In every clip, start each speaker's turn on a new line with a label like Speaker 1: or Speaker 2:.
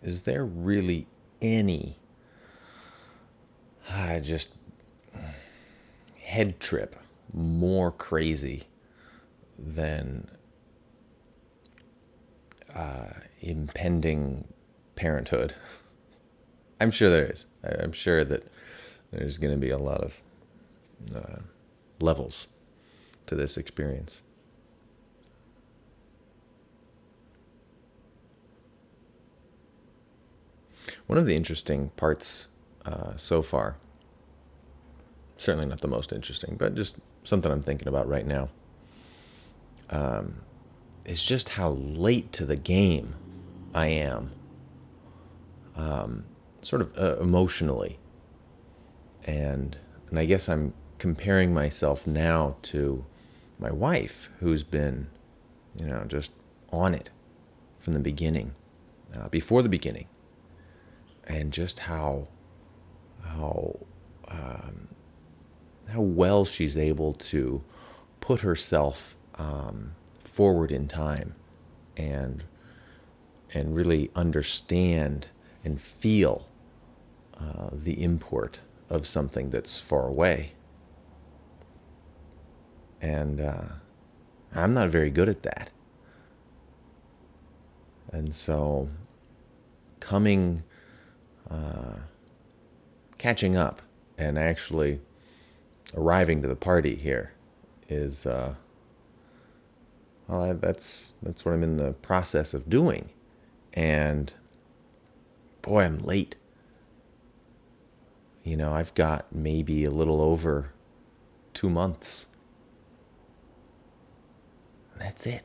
Speaker 1: is there really any just head trip more crazy than impending parenthood? I'm sure there is. I'm sure that there's going to be a lot of levels to this experience. One of the interesting parts so far, certainly not the most interesting, but just something I'm thinking about right now, is just how late to the game I am, sort of emotionally. And I guess I'm comparing myself now to my wife, who's been, just on it from the beginning, before the beginning, and just how how well she's able to put herself forward in time and really understand and feel the import of something that's far away. And I'm not very good at that. And so catching up and actually arriving to the party here is, that's what I'm in the process of doing. And boy, I'm late. I've got maybe a little over 2 months. That's it.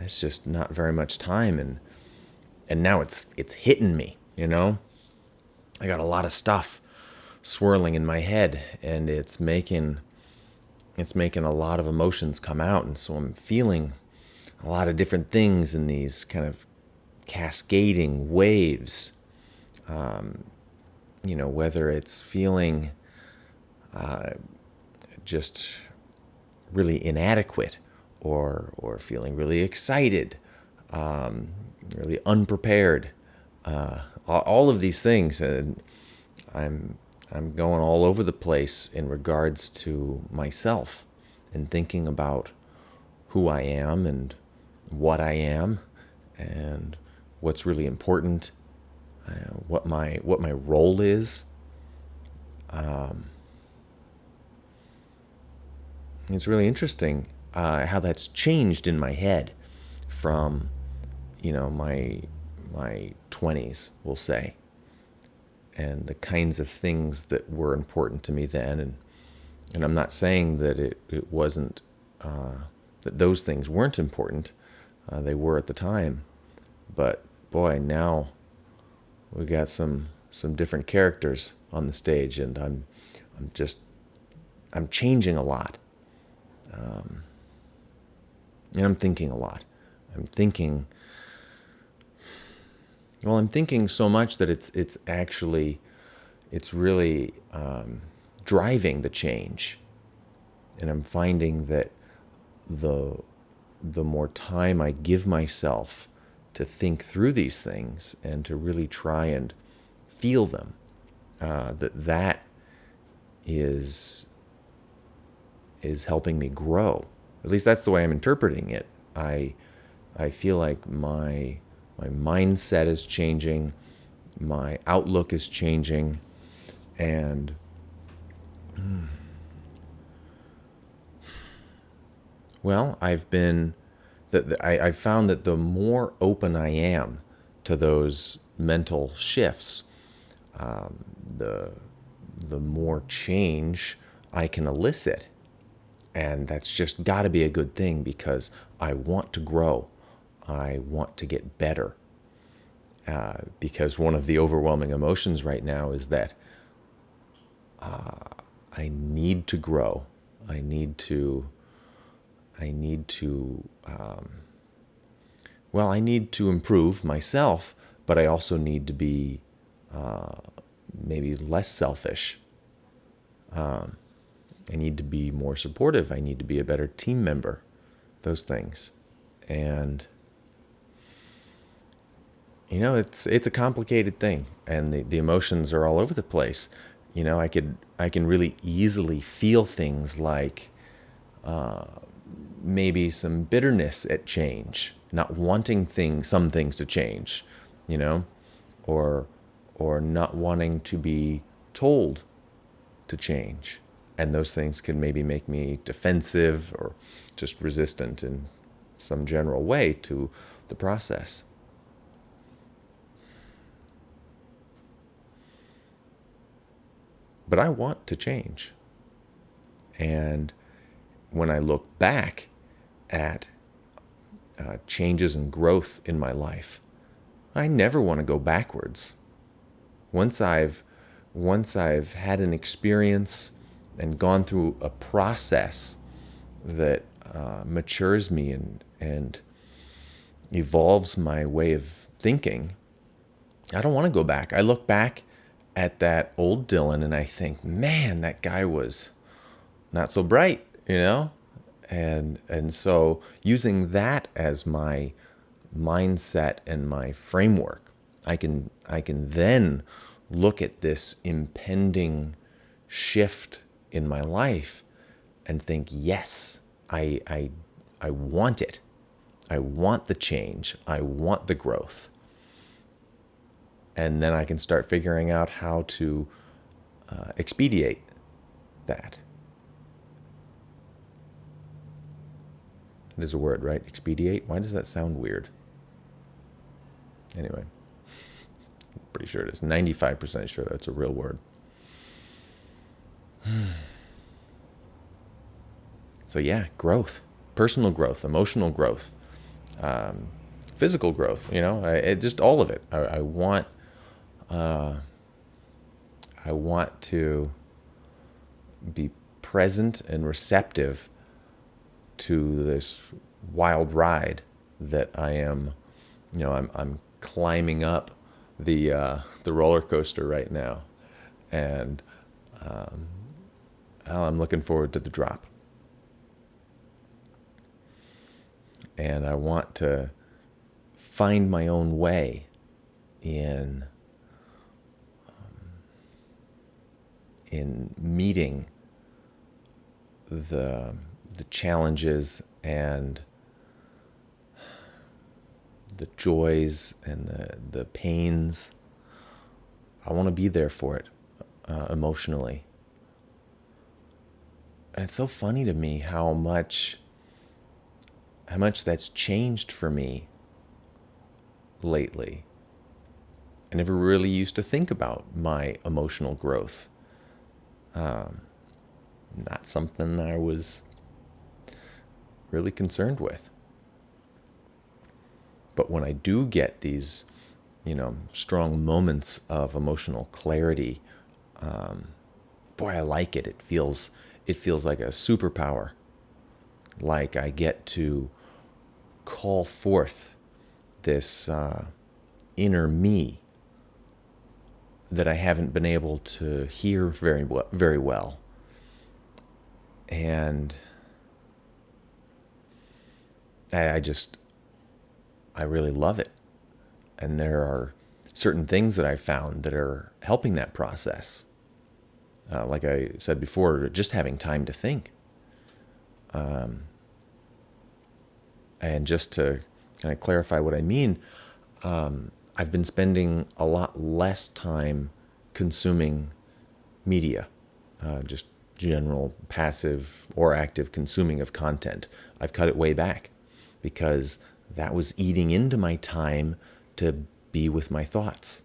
Speaker 1: It's just not very much time, and now it's hitting me, I got a lot of stuff swirling in my head, and it's making a lot of emotions come out, and so I'm feeling a lot of different things in these kind of cascading waves. Whether it's feeling just really inadequate, or feeling really excited, really unprepared, all of these things, and I'm going all over the place in regards to myself and thinking about who I am and what I am and what's really important, what my role is. It's really interesting how that's changed in my head from, my 20s, we'll say, and the kinds of things that were important to me then. And I'm not saying that it wasn't, that those things weren't important. They were at the time. But boy, now we got some different characters on the stage, and I'm changing a lot. And I'm thinking a lot. I'm thinking so much that it's really driving the change. And I'm finding that the more time I give myself to think through these things and to really try and feel them, that is helping me grow. At least that's the way I'm interpreting it. I feel like my mindset is changing, my outlook is changing, and well, I've found that the more open I am to those mental shifts, the more change I can elicit. And that's just got to be a good thing, because I want to grow. I want to get better. Because one of the overwhelming emotions right now is that I need to grow. I need to improve myself, but I also need to be maybe less selfish. I need to be more supportive. I need to be a better team member. Those things. And it's a complicated thing, and the emotions are all over the place. I can really easily feel things like maybe some bitterness at change, not wanting some things to change, you know, or not wanting to be told to change. And those things can maybe make me defensive or just resistant in some general way to the process. But I want to change. And when I look back at changes and growth in my life, I never want to go backwards. Once I've had an experience and gone through a process that matures me and evolves my way of thinking, I don't want to go back. I look back at that old Dylan and I think, man, that guy was not so bright, and so using that as my mindset and my framework, I can then look at this impending shift in my life and think, yes, I want it. I want the change. I want the growth. And then I can start figuring out how to expedite that. It is a word, right? Expedite? Why does that sound weird? Anyway, I'm pretty sure it is. 95% sure that's a real word. So yeah, growth, personal growth, emotional growth, physical growth. Just all of it. I want to be present and receptive to this wild ride that I am. I'm climbing up the roller coaster right now, and I'm looking forward to the drop. And I want to find my own way in meeting the challenges and the joys and the pains. I want to be there for it emotionally. And it's so funny to me how much that's changed for me lately. I never really used to think about my emotional growth. Not something I was really concerned with. But when I do get these, strong moments of emotional clarity, boy, I like it. It feels like a superpower. Like I get to call forth this inner me that I haven't been able to hear very well. And I really love it. And there are certain things that I found that are helping that process. Like I said before, just having time to think. And just to kind of clarify what I mean, I've been spending a lot less time consuming media, just general passive or active consuming of content. I've cut it way back because that was eating into my time to be with my thoughts.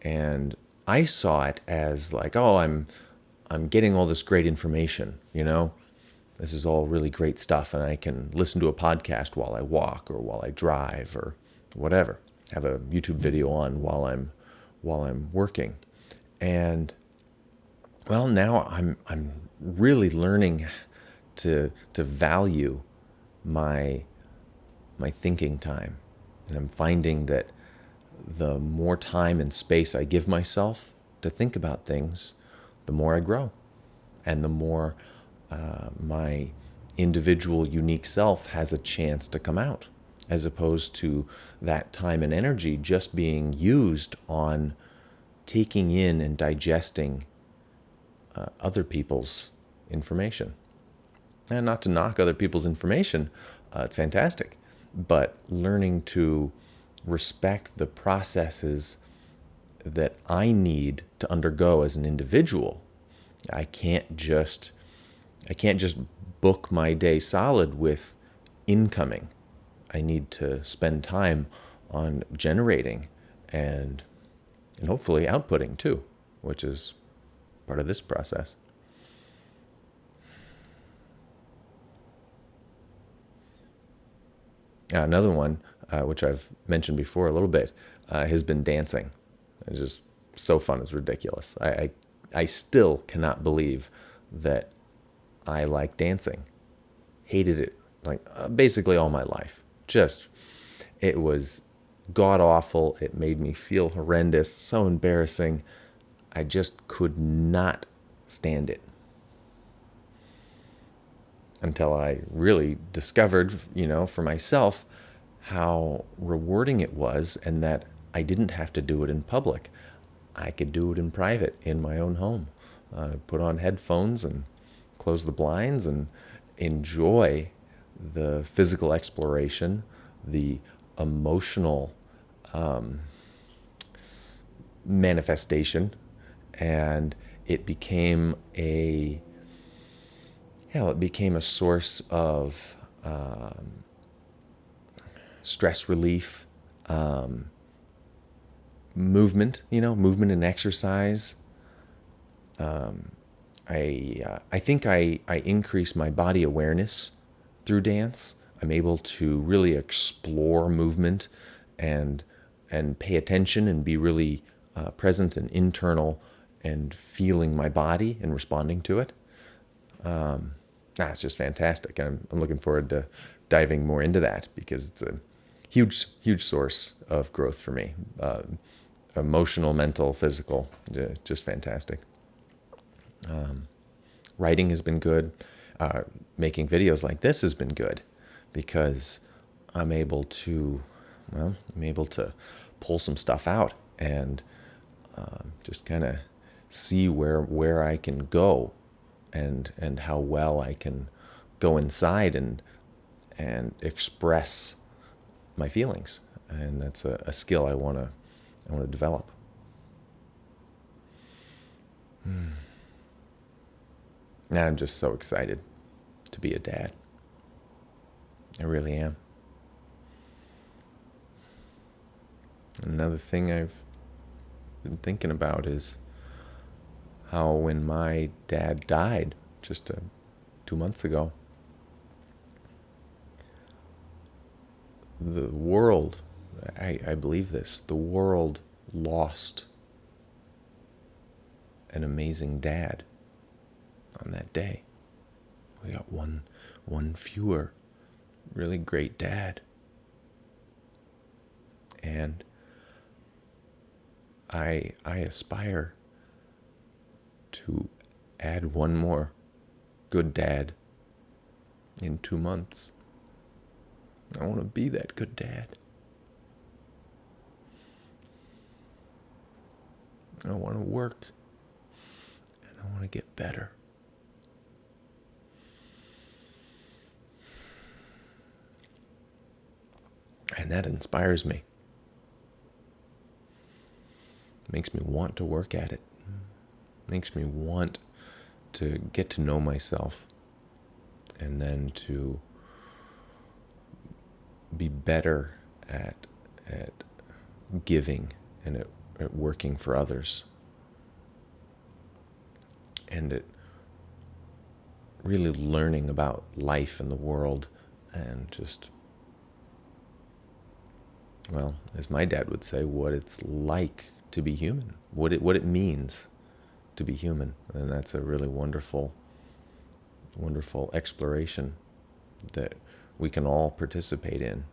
Speaker 1: And I saw it as like, oh, I'm getting all this great information, This is all really great stuff, and I can listen to a podcast while I walk or while I drive or whatever. Have a YouTube video on while I'm working. And well, now I'm really learning to value my thinking time. And I'm finding that the more time and space I give myself to think about things, the more I grow, and the more my individual, unique self has a chance to come out as opposed to that time and energy just being used on taking in and digesting other people's information. And not to knock other people's information, it's fantastic, but learning to respect the processes that I need to undergo as an individual. I can't just I can't just book my day solid with incoming. I need to spend time on generating and hopefully outputting too, which is part of this process. Another one, which I've mentioned before a little bit, has been dancing. It's just so fun. It's ridiculous. I still cannot believe that I like dancing. Hated it like basically all my life. Just, it was god awful. It made me feel horrendous, so embarrassing. I just could not stand it until I really discovered, for myself how rewarding it was and that I didn't have to do it in public. I could do it in private in my own home. Put on headphones and close the blinds and enjoy the physical exploration, the emotional manifestation, and it became a source of stress relief, movement and exercise. I think I increase my body awareness through dance. I'm able to really explore movement and pay attention and be really present and internal and feeling my body and responding to it. It's just fantastic. I'm looking forward to diving more into that because it's a huge source of growth for me. Emotional, mental, physical, just fantastic. Writing has been good. Making videos like this has been good because I'm able to pull some stuff out and just kind of see where I can go and how well I can go inside and express my feelings. And that's a skill I want to develop. Now I'm just so excited to be a dad. I really am. Another thing I've been thinking about is how when my dad died just 2 months ago, the world, I believe this, the world lost an amazing dad on that day. We got one fewer really great dad. And I aspire to add one more good dad in 2 months. I want to be that good dad. I want to work and I want to get better. And that inspires me. Makes me want to work at it. Makes me want to get to know myself and then to be better at giving and at working for others. And at really learning about life and the world and just, well, as my dad would say, what it's like to be human, what it means to be human. And that's a really wonderful exploration that we can all participate in.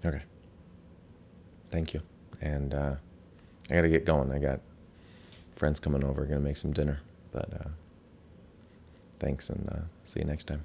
Speaker 1: Okay. Thank you. And I got to get going. I got friends coming over, gonna make some dinner. But thanks, and see you next time.